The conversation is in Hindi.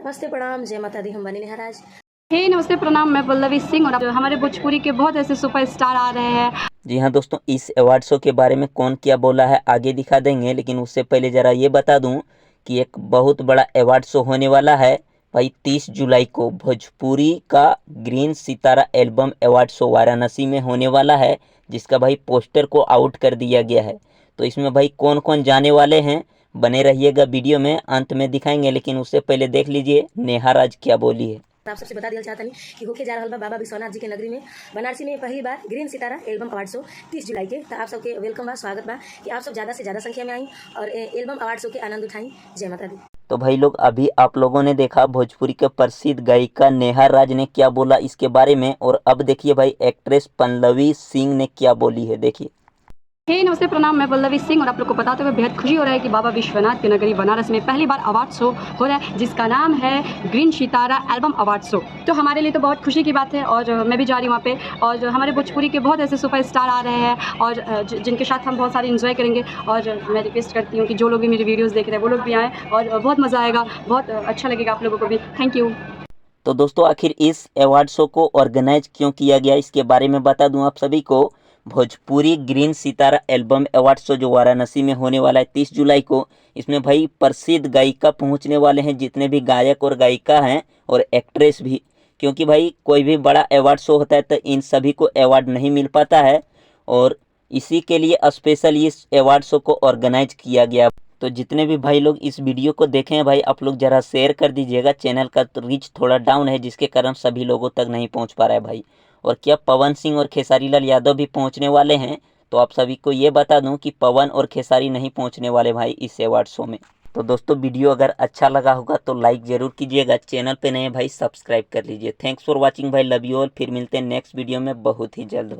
नमस्ते प्रणाम, जय माता दी। हम बनी नेहा राज। हे नमस्ते प्रणाम, मैं पल्लवी सिंह और हमारे भोजपुरी के बहुत ऐसे सुपरस्टार आ रहे हैं। जी हाँ दोस्तों, इस अवार्ड शो के बारे में कौन क्या बोला है आगे दिखा देंगे, लेकिन उससे पहले ज़रा ये बता दूं कि एक बहुत बड़ा अवार्ड शो होने वाला है भाई 30 जुलाई को। भोजपुरी का ग्रीन सितारा एल्बम अवार्ड शो वाराणसी में होने वाला है, जिसका भाई पोस्टर को आउट कर दिया गया है। तो इसमें भाई कौन कौन जाने वाले हैं, बने रहिएगा वीडियो में, अंत में दिखाएंगे। लेकिन उससे पहले देख लीजिए नेहा राज क्या बोली है। आप सबसे बता दिया चाहता नहीं कि होके जा रहा बाबा विश्वनाथ जी के नगरी में बनारसी में पहली बार ग्रीन सितारा एल्बम अवार्ड शो 30 जुलाई के। तो आप सबके वेलकम बा, स्वागत बा कि आप सब ज़्यादा से ज़्यादा संख्या में आई और एल्बम अवार्ड शो के आनंद उठाई। जय माता दी। तो भाई लोग, अभी आप लोगों ने देखा भोजपुरी के प्रसिद्ध गायिका नेहा राज ने क्या बोला इसके बारे में, और अब देखिए भाई एक्ट्रेस पल्लवी सिंह ने क्या बोली है, देखिए। हे नमस्ते प्रणाम, मैं पल्लवी सिंह और आप लोग को बताते हुए बेहद खुशी हो रहा है कि बाबा विश्वनाथ की नगरी बनारस में पहली बार अवार्ड शो हो रहा है, जिसका नाम है ग्रीन सितारा एल्बम अवार्ड शो। तो हमारे लिए तो बहुत खुशी की बात है और मैं भी जा रही हूँ वहाँ पे, और हमारे भोजपुरी के बहुत ऐसे सुपरस्टार आ रहे हैं और जिनके साथ हम बहुत सारे इन्जॉय करेंगे। और मैं रिक्वेस्ट करती हूँ कि जो लोग भी मेरी वीडियोज़ देख रहे हैं वो लोग भी आएँ और बहुत मज़ा आएगा, बहुत अच्छा लगेगा आप लोगों को भी। Thank you. तो दोस्तों, आखिर इस अवार्ड शो को ऑर्गेनाइज क्यों किया गया इसके बारे में बता दूं आप सभी को। भोजपुरी ग्रीन सितारा एल्बम अवार्ड शो जो वाराणसी में होने वाला है 30 जुलाई को, इसमें भाई प्रसिद्ध गायिका पहुंचने वाले हैं, जितने भी गायक और गायिका हैं और एक्ट्रेस भी। क्योंकि भाई कोई भी बड़ा अवार्ड शो होता है तो इन सभी को अवार्ड नहीं मिल पाता है, और इसी के लिए स्पेशल इस अवार्ड शो को ऑर्गेनाइज किया गया। तो जितने भी भाई लोग इस वीडियो को देखें हैं भाई, आप लोग ज़रा शेयर कर दीजिएगा। चैनल का तो रीच थोड़ा डाउन है, जिसके कारण सभी लोगों तक नहीं पहुंच पा रहा है भाई। और क्या पवन सिंह और खेसारी लाल यादव भी पहुंचने वाले हैं, तो आप सभी को ये बता दूं कि पवन और खेसारी नहीं पहुंचने वाले भाई इस अवार्ड शो में। तो दोस्तों, वीडियो अगर अच्छा लगा होगा तो लाइक ज़रूर कीजिएगा, चैनल पे नए भाई सब्सक्राइब कर लीजिए। थैंक्स फॉर वॉचिंग भाई, लव यू ऑल। फिर मिलते हैं नेक्स्ट वीडियो में बहुत ही जल्द।